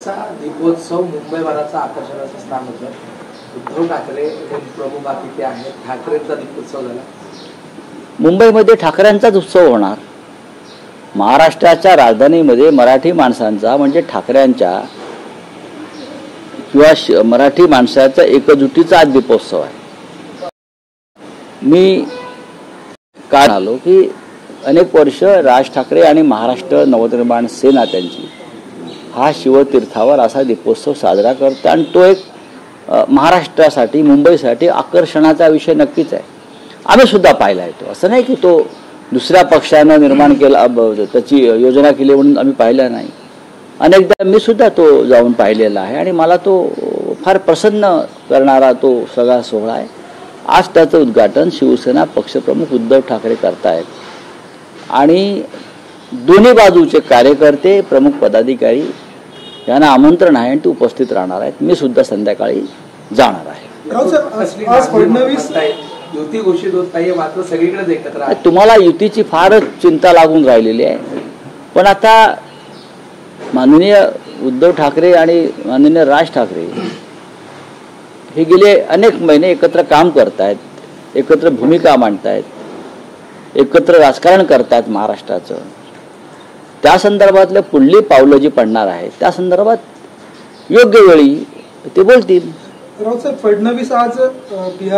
दीपोत्सव मुंबईभराचा आकर्षणाचं स्थान होतं. उद्धव ठाकरे हे प्रमुख अतिथी आहेत. ठाकरेंचा दीपोत्सव झाला. मुंबईमध्ये ठाकरेंचाच उत्सव होणार. महाराष्ट्राच्या राजधानीमध्ये मराठी माणसांचा म्हणजे ठाकरेंच्या किंवा मराठी माणसाचा एकजुटीचा आज दीपोत्सव आहे. मी काय आलो की अनेक वर्ष राज ठाकरे आणि महाराष्ट्र नवनिर्माण सेना त्यांची हा शिवतीर्थावर असा दीपोत्सव साजरा करतो आणि तो एक महाराष्ट्रासाठी मुंबईसाठी आकर्षणाचा विषय नक्कीच आहे. आम्ही सुद्धा पाहिला आहे तो. असं नाही की तो दुसऱ्या पक्षानं निर्माण केला त्याची योजना केली म्हणून आम्ही पाहिला नाही. अनेकदा मी सुद्धा तो जाऊन पाहिलेला आहे आणि मला तो फार प्रसन्न करणारा तो सगळा सोहळा आहे. आज त्याचं उद्घाटन शिवसेना पक्षप्रमुख उद्धव ठाकरे करतायत आणि दोन्ही बाजूचे कार्यकर्ते प्रमुख पदाधिकारी यांना आमंत्रण आहे आणि ते उपस्थित राहणार आहेत. मी सुद्धा संध्याकाळी जाणार आहे. आज फडणवीस युती घोषित होत नाही मात्र सगळीकडेच एकत्र आहे. तुम्हाला युतीची फारच चिंता लागून राहिलेली आहे. पण आता माननीय उद्धव ठाकरे आणि माननीय राज ठाकरे हे गेले अनेक महिने एकत्र काम करतायत, एकत्र भूमिका मांडतायत, एकत्र राजकारण करतायत महाराष्ट्राचं. त्या संदर्भातल्या पुढली पावलं जी पडणार आहेत त्या संदर्भात योग्य वेळी ते बोलतील. फडणवीस आज बिहार